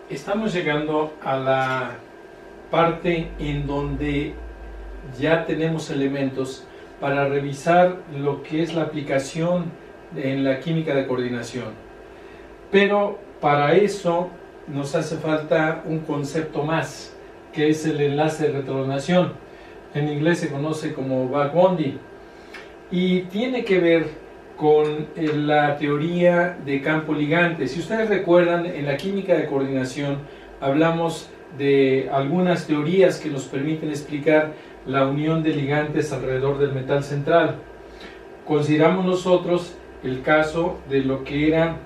Estamos llegando a la parte en donde ya tenemos elementos para revisar lo que es la aplicación en la química de coordinación. Pero para eso nos hace falta un concepto más, que es el enlace de retrodonación. En inglés se conoce como back bonding y tiene que ver con la teoría de campo ligante. Si ustedes recuerdan, en la química de coordinación hablamos de algunas teorías que nos permiten explicar la unión de ligantes alrededor del metal central. Consideramos nosotros el caso de lo que era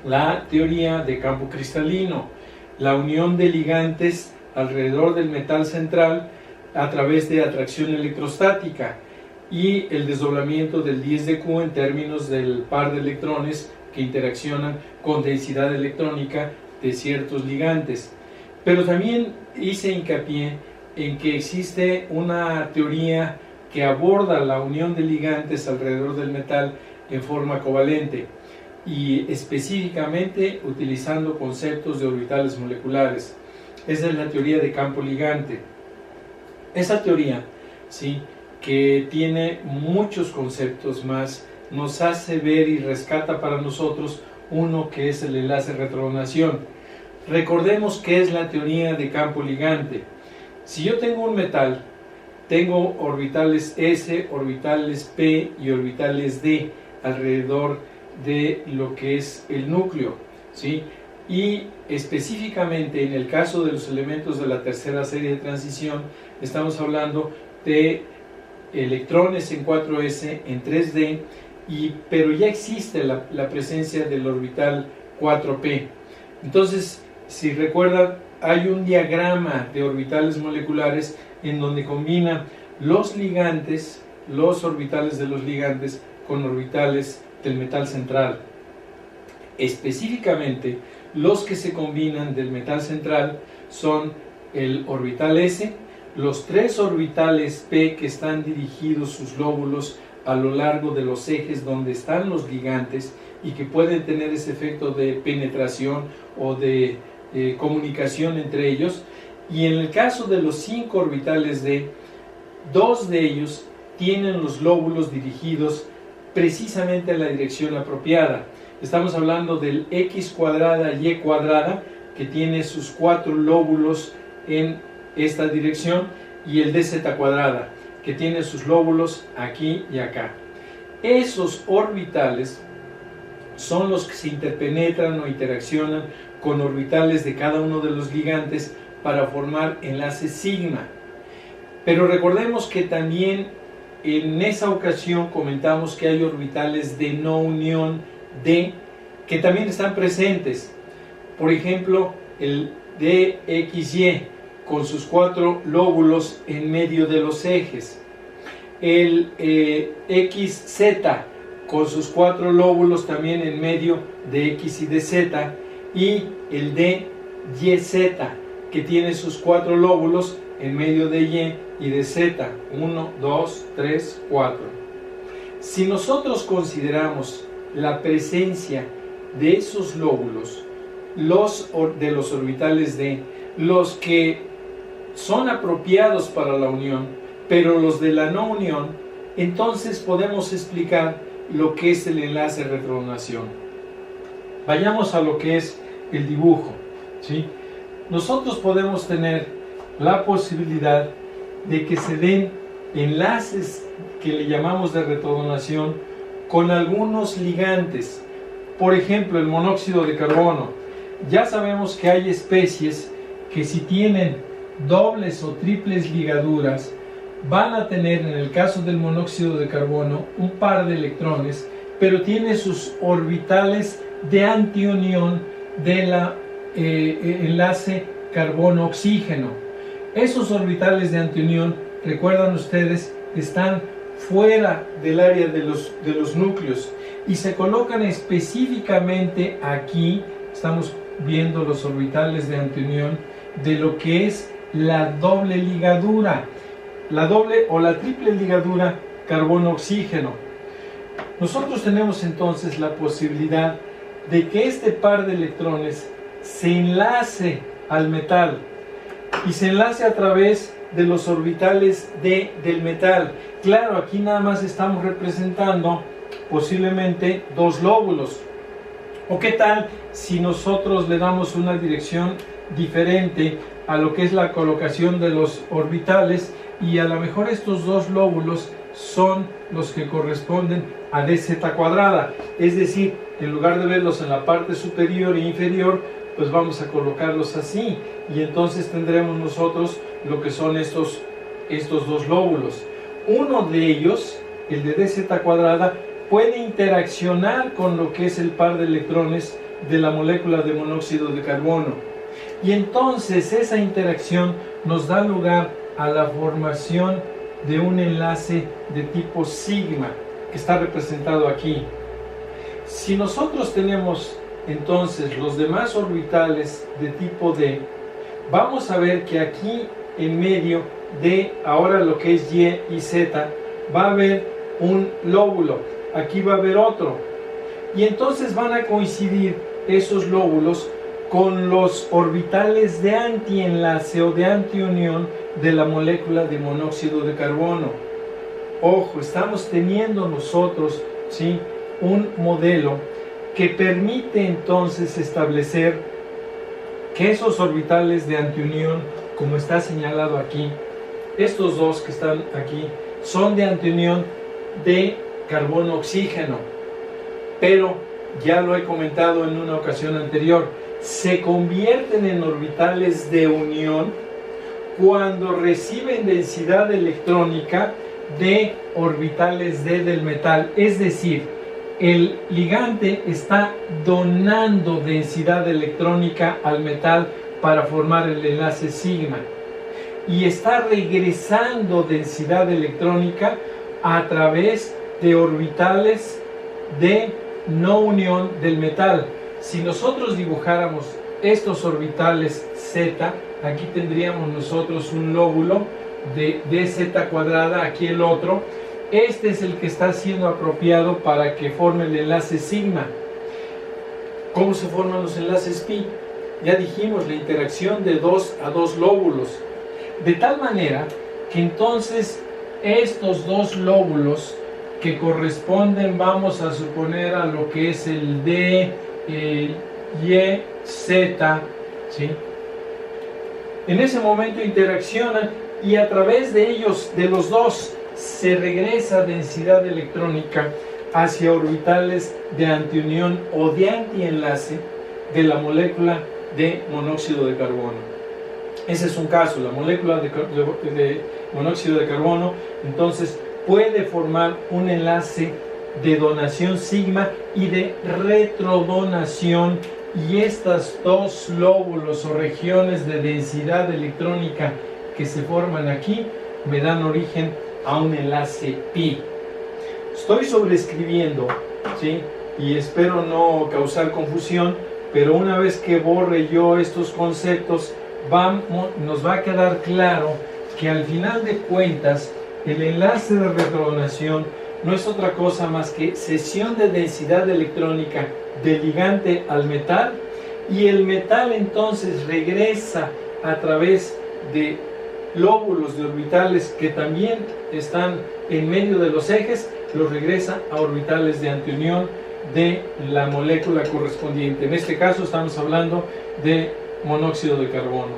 la teoría de campo cristalino, la unión de ligantes alrededor del metal central a través de atracción electrostática y el desdoblamiento del 10 de Q en términos del par de electrones que interaccionan con densidad electrónica de ciertos ligantes. Pero también hice hincapié en que existe una teoría que aborda la unión de ligantes alrededor del metal en forma covalente y específicamente utilizando conceptos de orbitales moleculares. Esa es la teoría de campo ligante. Esa teoría, ¿sí?, que tiene muchos conceptos más, nos hace ver y rescata para nosotros uno que es el enlace de retrodonación. Recordemos qué es la teoría de campo ligante. Si yo tengo un metal, tengo orbitales S, orbitales P y orbitales D alrededor de lo que es el núcleo, ¿sí? Y específicamente en el caso de los elementos de la tercera serie de transición, estamos hablando de electrones en 4s, en 3d, pero ya existe la presencia del orbital 4p. Entonces, si recuerdan, hay un diagrama de orbitales moleculares en donde combina los ligantes, los orbitales de los ligantes con orbitales del metal central. Específicamente, los que se combinan del metal central son el orbital S, los tres orbitales P que están dirigidos sus lóbulos a lo largo de los ejes donde están los ligantes y que pueden tener ese efecto de penetración o de comunicación entre ellos. Y en el caso de los 5 orbitales D, 2 de ellos tienen los lóbulos dirigidos precisamente a la dirección apropiada. Estamos hablando del X cuadrada Y cuadrada, que tiene sus 4 lóbulos en esta dirección, y el DZ cuadrada, que tiene sus lóbulos aquí y acá. Esos orbitales son los que se interpenetran o interaccionan con orbitales de cada uno de los ligantes para formar enlaces sigma. Pero recordemos que también en esa ocasión comentamos que hay orbitales de no unión D que también están presentes. Por ejemplo, el DXY con sus 4 lóbulos en medio de los ejes, el XZ con sus 4 lóbulos también en medio de X y de Z, y el DYZ que tiene sus 4 lóbulos en medio de Y y de Z, 1, 2, 3, 4. Si nosotros consideramos la presencia de esos lóbulos, de los orbitales D, los que son apropiados para la unión, pero los de la no unión, entonces podemos explicar lo que es el enlace de retrodonación. Vayamos a lo que es el dibujo, ¿sí? Nosotros podemos tener la posibilidad de que se den enlaces que le llamamos de retrodonación con algunos ligantes. Por ejemplo, el monóxido de carbono. Ya sabemos que hay especies que si tienen dobles o triples ligaduras van a tener, en el caso del monóxido de carbono, un par de electrones, pero tiene sus orbitales de antiunión de la enlace carbono-oxígeno. Esos orbitales de antiunión, recuerdan ustedes, están fuera del área de los núcleos y se colocan específicamente aquí. Estamos viendo los orbitales de antiunión de lo que es la doble ligadura, la doble o la triple ligadura carbono-oxígeno. Nosotros tenemos entonces la posibilidad de que este par de electrones se enlace al metal y se enlace a través de los orbitales del metal. Claro, aquí nada más estamos representando posiblemente dos lóbulos. ¿O qué tal si nosotros le damos una dirección diferente a lo que es la colocación de los orbitales y a lo mejor estos dos lóbulos son los que corresponden a dz cuadrada? Es decir, en lugar de verlos en la parte superior e inferior, pues vamos a colocarlos así y entonces tendremos nosotros lo que son estos dos lóbulos. Uno de ellos, el de dz cuadrada, puede interaccionar con lo que es el par de electrones de la molécula de monóxido de carbono. Y entonces esa interacción nos da lugar a la formación de un enlace de tipo sigma, que está representado aquí. Si nosotros tenemos entonces los demás orbitales de tipo D, vamos a ver que aquí en medio de ahora lo que es Y y Z va a haber un lóbulo. Aquí va a haber otro, y entonces van a coincidir esos lóbulos con los orbitales de antienlace o de antiunión de la molécula de monóxido de carbono. Ojo, estamos teniendo nosotros, ¿sí?, un modelo que permite entonces establecer que esos orbitales de antiunión, como está señalado aquí, estos dos que están aquí, son de antiunión de carbono-oxígeno, pero ya lo he comentado en una ocasión anterior, se convierten en orbitales de unión cuando reciben densidad electrónica de orbitales D del metal, es decir, el ligante está donando densidad electrónica al metal para formar el enlace sigma y está regresando densidad electrónica a través de orbitales de no unión del metal. Si nosotros dibujáramos estos orbitales Z, aquí tendríamos nosotros un lóbulo de dz cuadrada, aquí el otro. Este es el que está siendo apropiado para que forme el enlace sigma. ¿Cómo se forman los enlaces pi? Ya dijimos, la interacción de 2 a 2 lóbulos. De tal manera que entonces estos dos lóbulos que corresponden, vamos a suponer, a lo que es el D, el Y, Z, ¿sí?, en ese momento interaccionan y a través de ellos, de los dos, se regresa densidad electrónica hacia orbitales de antiunión o de antienlace de la molécula de monóxido de carbono. Ese es un caso, la molécula de monóxido de carbono, entonces puede formar un enlace de donación sigma y de retrodonación, y estas dos lóbulos o regiones de densidad electrónica que se forman aquí me dan origen a un enlace pi. Estoy sobreescribiendo, ¿sí?, y espero no causar confusión, pero una vez que borre yo estos conceptos, nos va a quedar claro que al final de cuentas el enlace de retrodonación no es otra cosa más que cesión de densidad electrónica del ligante al metal, y el metal entonces regresa a través de lóbulos de orbitales que también están en medio de los ejes, los regresa a orbitales de antiunión de la molécula correspondiente. En este caso estamos hablando de monóxido de carbono.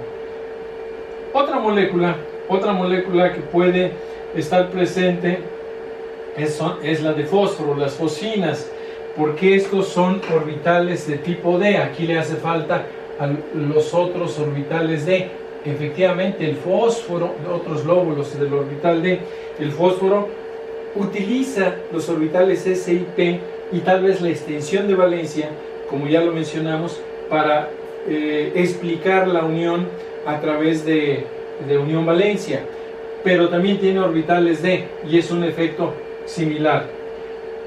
Otra molécula que puede estar presente es la de fósforo, las fosfinas, porque estos son orbitales de tipo D. Aquí le hace falta a los otros orbitales D. Efectivamente, el fósforo, otros lóbulos del orbital D, el fósforo utiliza los orbitales S y P y tal vez la extensión de valencia, como ya lo mencionamos, para explicar la unión a través de unión valencia, pero también tiene orbitales D y es un efecto similar.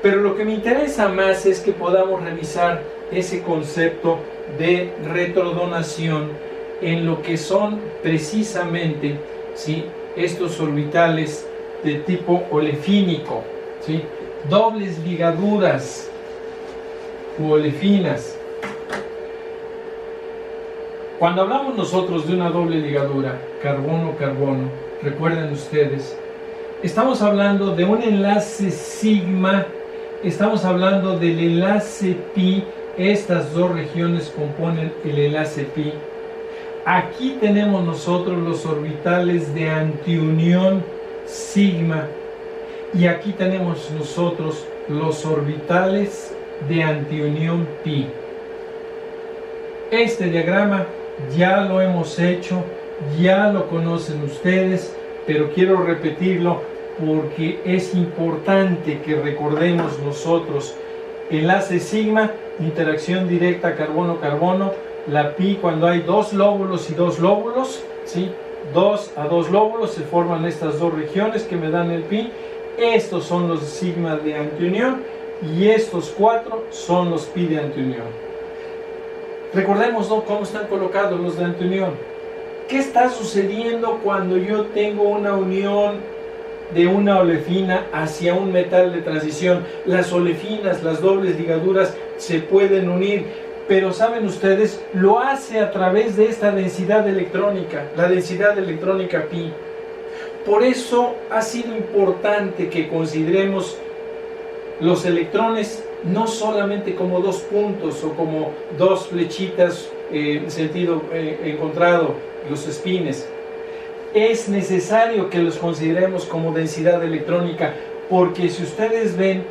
Pero lo que me interesa más es que podamos revisar ese concepto de retrodonación en lo que son precisamente, ¿sí?, estos orbitales de tipo olefínico, ¿sí?, dobles ligaduras u olefinas. Cuando hablamos nosotros de una doble ligadura, carbono-carbono, recuerden ustedes, estamos hablando de un enlace sigma, estamos hablando del enlace pi, estas dos regiones componen el enlace pi. Aquí tenemos nosotros los orbitales de antiunión sigma y aquí tenemos nosotros los orbitales de antiunión pi. Este diagrama ya lo hemos hecho, ya lo conocen ustedes, pero quiero repetirlo porque es importante que recordemos nosotros. Enlace sigma, interacción directa carbono-carbono, la pi cuando hay dos lóbulos y dos lóbulos, ¿sí? 2 a 2 lóbulos se forman estas dos regiones que me dan el pi. Estos son los sigma de antiunión y estos 4 son los pi de antiunión. Recordemos, ¿no?, cómo están colocados los de antiunión. ¿Qué está sucediendo cuando yo tengo una unión de una olefina hacia un metal de transición? Las olefinas, las dobles ligaduras se pueden unir, pero saben ustedes, lo hace a través de esta densidad electrónica, la densidad electrónica pi. Por eso ha sido importante que consideremos los electrones no solamente como dos puntos o como dos flechitas en sentido encontrado, los espines. Es necesario que los consideremos como densidad electrónica, porque si ustedes ven,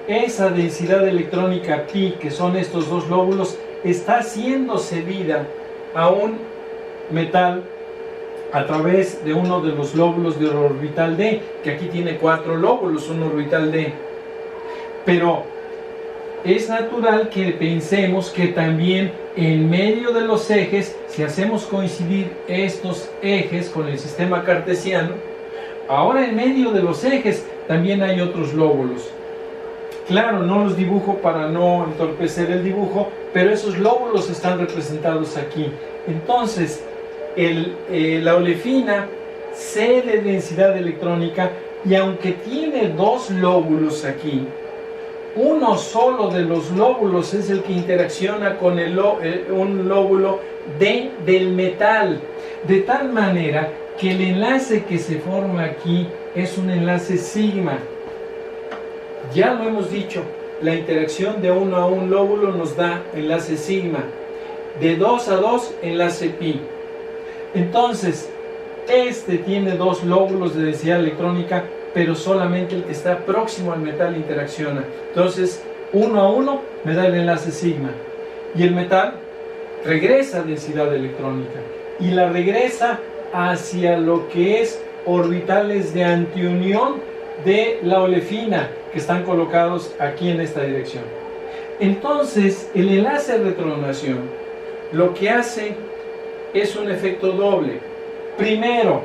esa densidad electrónica pi, que son estos dos lóbulos, está siendo cedida a un metal a través de uno de los lóbulos del orbital D, que aquí tiene 4 lóbulos, un orbital D. Pero es natural que pensemos que también en medio de los ejes, si hacemos coincidir estos ejes con el sistema cartesiano, ahora en medio de los ejes también hay otros lóbulos. Claro, no los dibujo para no entorpecer el dibujo, pero esos lóbulos están representados aquí. Entonces, la olefina cede densidad electrónica y aunque tiene dos lóbulos aquí, uno solo de los lóbulos es el que interacciona con un lóbulo del metal, de tal manera que el enlace que se forma aquí es un enlace sigma. Ya lo hemos dicho, la interacción de uno a un lóbulo nos da enlace sigma, de 2 a 2 enlace pi. Entonces, este tiene dos lóbulos de densidad electrónica, pero solamente el que está próximo al metal interacciona. Entonces, 1 a 1 me da el enlace sigma. Y el metal regresa a densidad electrónica. Y la regresa hacia lo que es orbitales de antiunión de la olefina, que están colocados aquí en esta dirección. Entonces, el enlace de retrodonación lo que hace es un efecto doble. Primero,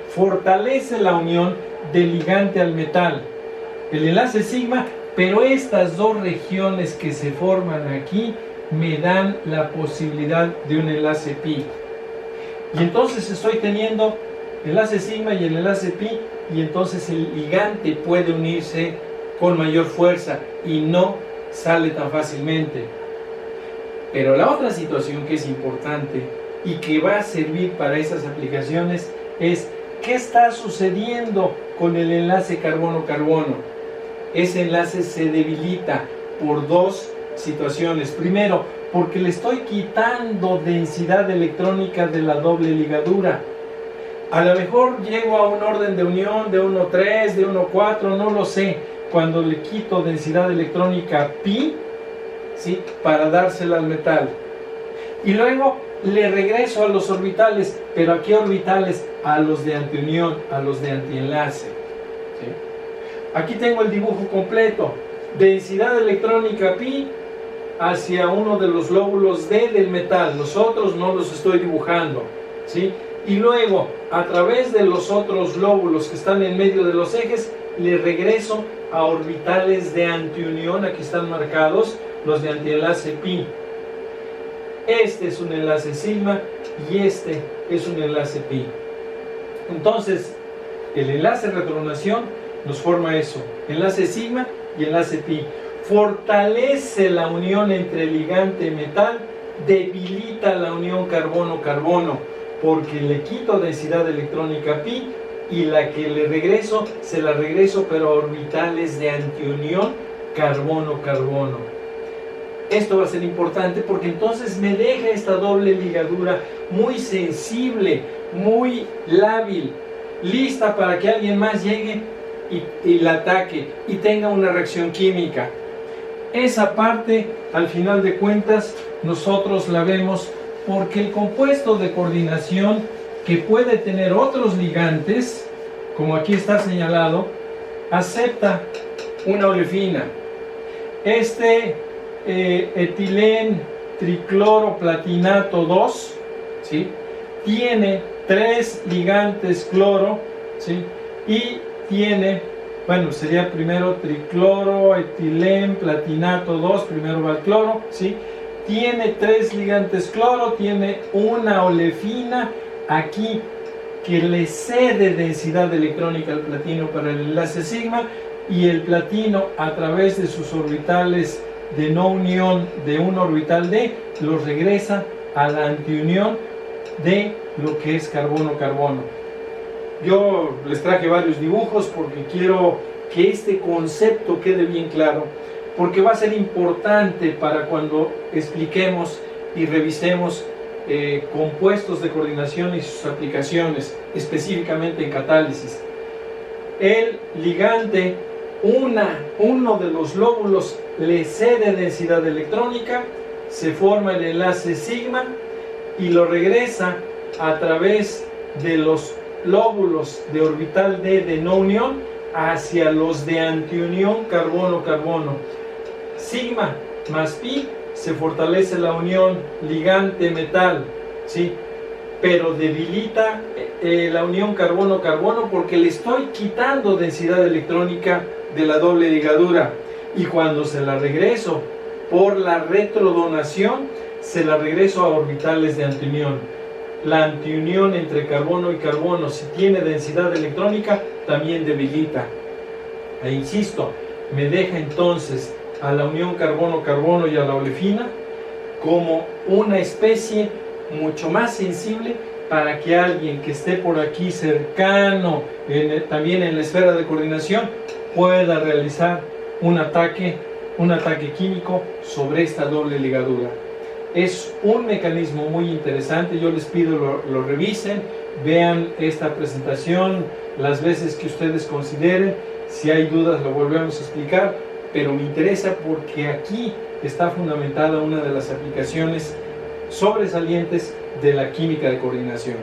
fortalece la unión del ligante al metal, el enlace sigma, pero estas dos regiones que se forman aquí me dan la posibilidad de un enlace pi. Y entonces estoy teniendo enlace sigma y el enlace pi, y entonces el ligante puede unirse con mayor fuerza y no sale tan fácilmente. Pero la otra situación que es importante y que va a servir para esas aplicaciones es ¿qué está sucediendo con el enlace carbono-carbono? Ese enlace se debilita por dos situaciones. Primero, porque le estoy quitando densidad electrónica de la doble ligadura. A lo mejor llego a un orden de unión de 1,3, de 1,4, no lo sé, cuando le quito densidad electrónica pi, ¿sí?, para dársela al metal. Y luego le regreso a los orbitales, pero ¿a qué orbitales? A los de antiunión, a los de antienlace. ¿Sí? Aquí tengo el dibujo completo. Densidad electrónica pi hacia uno de los lóbulos D del metal. Los otros no los estoy dibujando, ¿sí? Y luego, a través de los otros lóbulos que están en medio de los ejes, le regreso a orbitales de antiunión. Aquí están marcados los de antienlace pi. Este es un enlace sigma y este es un enlace pi. Entonces, el enlace de retrodonación nos forma eso, enlace sigma y enlace pi. Fortalece la unión entre ligante y metal debilita la unión carbono-carbono, porque le quito densidad electrónica pi y la que le regreso, se la regreso pero a orbitales de antiunión carbono-carbono. Esto va a ser importante porque entonces me deja esta doble ligadura muy sensible, muy lábil, lista para que alguien más llegue y la ataque y tenga una reacción química. Esa parte, al final de cuentas, nosotros la vemos porque el compuesto de coordinación, que puede tener otros ligantes, como aquí está señalado, acepta una olefina. Este etilén tricloroplatinato 2, ¿sí?, tiene 3 ligantes cloro, ¿sí?, y tiene, bueno, sería primero tricloro, etilén, platinato 2, primero va el cloro, ¿sí?, tiene 3 ligantes cloro, tiene una olefina aquí que le cede densidad electrónica al platino para el enlace sigma, y el platino, a través de sus orbitales de no unión de un orbital D, los regresa a la antiunión de lo que es carbono-carbono. Yo les traje varios dibujos porque quiero que este concepto quede bien claro, porque va a ser importante para cuando expliquemos y revisemos compuestos de coordinación y sus aplicaciones, específicamente en catálisis. El ligante, uno de los lóbulos le cede densidad electrónica, se forma el enlace sigma y lo regresa a través de los lóbulos de orbital D de no unión hacia los de antiunión carbono-carbono. Sigma más pi, se fortalece la unión ligante-metal, ¿sí?, pero debilita la unión carbono-carbono porque le estoy quitando densidad electrónica de la doble ligadura, y cuando se la regreso por la retrodonación, se la regreso a orbitales de antiunión. La antiunión entre carbono y carbono, si tiene densidad electrónica, también debilita. E insisto, me deja entonces a la unión carbono-carbono y a la olefina como una especie mucho más sensible para que alguien que esté por aquí cercano, también en la esfera de coordinación, pueda realizar un ataque químico sobre esta doble ligadura. Es un mecanismo muy interesante. Yo les pido lo revisen, vean esta presentación las veces que ustedes consideren. Si hay dudas lo volvemos a explicar, pero me interesa porque aquí está fundamentada una de las aplicaciones sobresalientes de la química de coordinación.